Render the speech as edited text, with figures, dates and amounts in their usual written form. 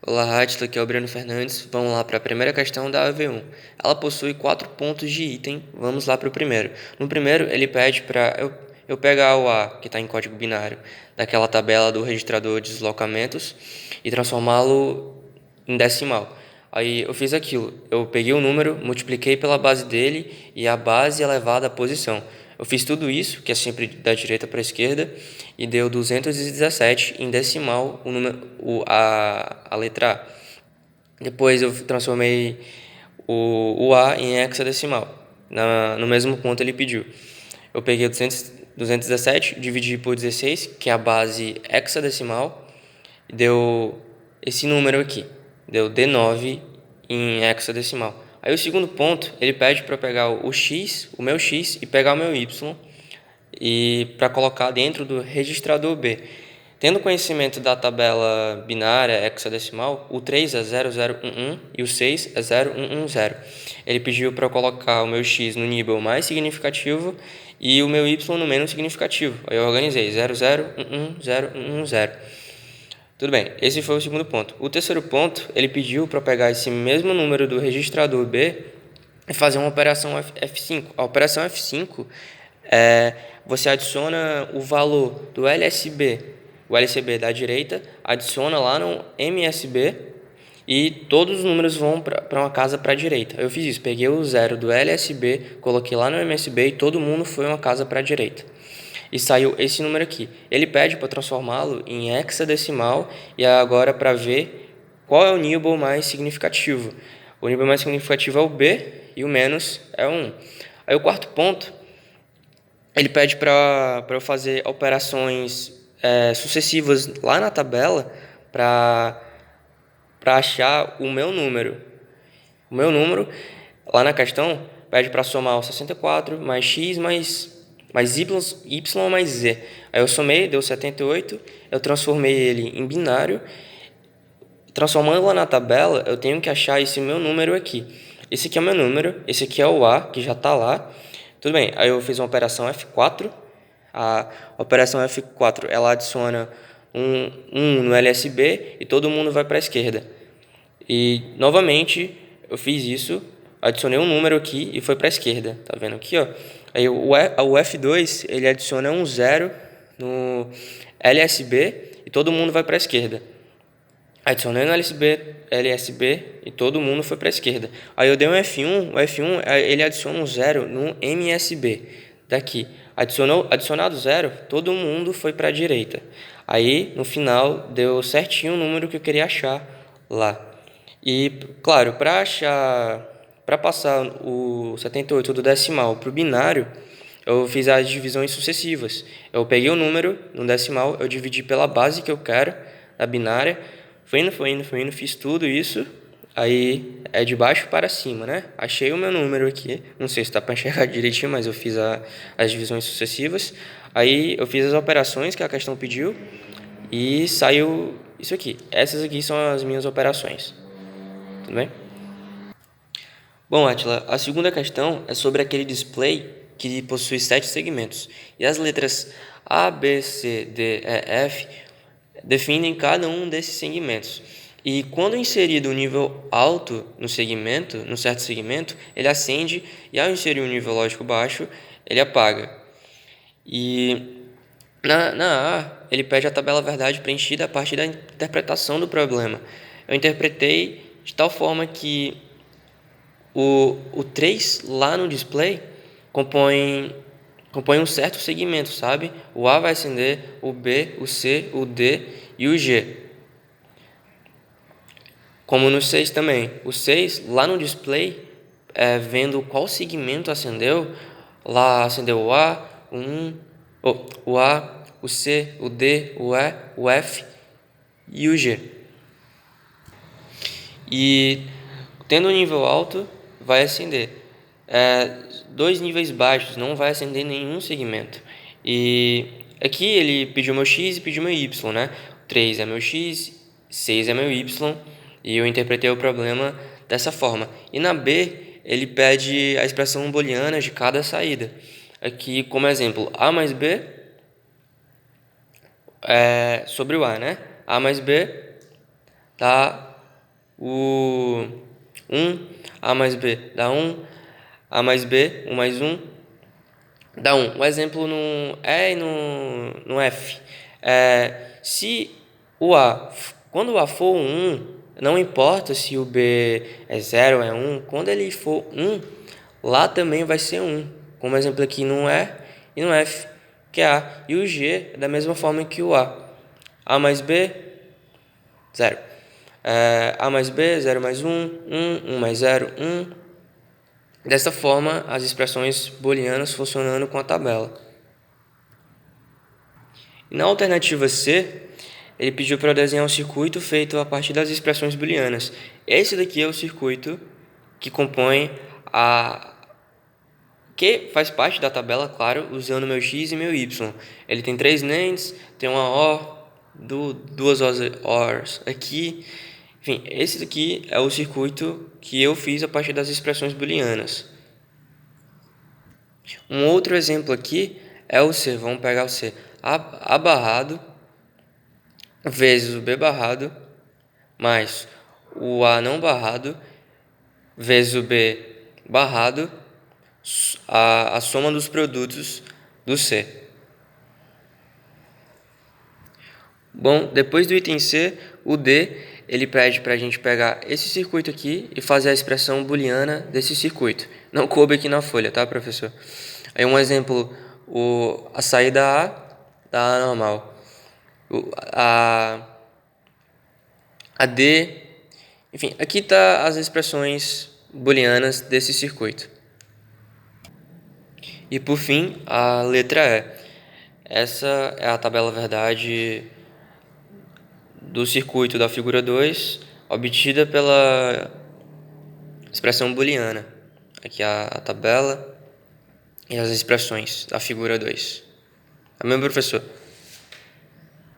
Olá, Átila, aqui é o Breno Fernandes. Vamos lá para a primeira questão da AV1. Ela possui 4 pontos de item. Vamos lá para o primeiro. No primeiro, ele pede para eu pegar o A, que está em código binário, daquela tabela do registrador de deslocamentos e transformá-lo em decimal. Aí eu fiz aquilo. Eu peguei o número, multipliquei pela base dele e a base elevada à posição. Eu fiz tudo isso, que é sempre da direita para a esquerda, e deu 217 em decimal a letra A. Depois eu transformei o A em hexadecimal, no mesmo ponto ele pediu. Eu peguei 217, dividi por 16, que é a base hexadecimal, e deu esse número aqui, deu D9 em hexadecimal. Aí o segundo ponto, ele pede para eu pegar o x, o meu x, e pegar o meu y, e para colocar dentro do registrador B. Tendo conhecimento da tabela binária hexadecimal, o 3 é 0011 e o 6 é 0110. Ele pediu para eu colocar o meu x no nível mais significativo e o meu y no menos significativo. Aí eu organizei 00110110. Tudo bem, esse foi o segundo ponto. O terceiro ponto, ele pediu para eu pegar esse mesmo número do registrador B e fazer uma operação F5. A operação F5 você adiciona o valor do LSB, o LCB da direita, adiciona lá no MSB e todos os números vão para uma casa para a direita. Eu fiz isso, peguei o zero do LSB, coloquei lá no MSB e todo mundo foi uma casa para a direita. E saiu esse número aqui. Ele pede para transformá-lo em hexadecimal e agora para ver qual é o nível mais significativo. O nível mais significativo é o B e o menos é o 1. Aí o quarto ponto, ele pede para eu fazer operações sucessivas lá na tabela para achar o meu número. O meu número, lá na questão, pede para somar o 64 mais x mais y mais z. Aí eu somei, deu 78, eu transformei ele em binário. Transformando lá na tabela, eu tenho que achar esse meu número aqui. Esse aqui é o meu número, esse aqui é o A, que já está lá. Tudo bem, aí eu fiz uma operação F4. A operação F4, ela adiciona um no LSB e todo mundo vai para a esquerda. E, novamente, eu fiz isso, adicionei um número aqui e foi para a esquerda. Tá vendo aqui, ó? Aí o F2, ele adiciona um zero no LSB e todo mundo vai para a esquerda. Adicionei no LSB e todo mundo foi para a esquerda. Aí eu dei um F1, o F1 ele adiciona um zero no MSB daqui. Adicionado zero, todo mundo foi para a direita. Aí no final deu certinho o número que eu queria achar lá. E claro, para passar o 78 do decimal para o binário, eu fiz as divisões sucessivas. Eu peguei o número no decimal, eu dividi pela base que eu quero, da binária. Foi indo, fiz tudo isso. Aí é de baixo para cima, né? Achei o meu número aqui. Não sei se está para enxergar direitinho, mas eu fiz as divisões sucessivas. Aí eu fiz as operações que a questão pediu e saiu isso aqui. Essas aqui são as minhas operações. Tudo bem? Bom, Atila, a segunda questão é sobre aquele display que possui 7 segmentos. E as letras A, B, C, D, E, F definem cada um desses segmentos. E quando inserido um nível alto no segmento, no certo segmento, ele acende e ao inserir um nível lógico baixo, ele apaga. E na A, ele pede a tabela verdade preenchida a partir da interpretação do problema. Eu interpretei de tal forma que o 3 lá no display compõe um certo segmento, sabe? O A vai acender, o B, o C, o D e o G. Como no 6 também. O 6, lá no display, vendo qual segmento acendeu, lá acendeu o A, o A, o C, o D, o E, o F e o G. E tendo um nível alto, vai acender. Dois níveis baixos, não vai acender nenhum segmento. E aqui ele pediu meu X e pediu meu Y, né? 3 é meu X, 6 é meu Y, e eu interpretei o problema dessa forma. E na B, ele pede a expressão booleana de cada saída. Aqui, como exemplo, A mais B sobre o A, né? A mais B dá o 1, A mais B dá 1, A mais B, 1 mais 1, dá 1. O exemplo no E e no F. Se quando o A for 1, não importa se o B é 0 ou é 1, quando ele for 1, lá também vai ser 1. Como exemplo aqui no E e no F, que é A. E o G é da mesma forma que o A. A mais B, 0. A mais B, 0 mais 1, 1 mais 0, 1. Dessa forma, as expressões booleanas funcionando com a tabela. E na alternativa C, ele pediu para eu desenhar um circuito feito a partir das expressões booleanas. Esse daqui é o circuito que compõe que faz parte da tabela, claro, usando meu x e meu y. Ele tem 3 lentes, tem uma OR, duas ORs aqui. Enfim, esse daqui é o circuito que eu fiz a partir das expressões booleanas. Um outro exemplo aqui é o C. Vamos pegar o C. A barrado vezes o B barrado mais o A não barrado vezes o B barrado, a soma dos produtos do C. Bom, depois do item C, o D, ele pede para a gente pegar esse circuito aqui e fazer a expressão booleana desse circuito. Não coube aqui na folha, tá, professor? Aí um exemplo, a saída A da A normal. A D, enfim, aqui tá as expressões booleanas desse circuito. E por fim, a letra E. Essa é a tabela verdade do circuito da figura 2, obtida pela expressão booleana. Aqui a tabela e as expressões da figura 2. Amém, professor?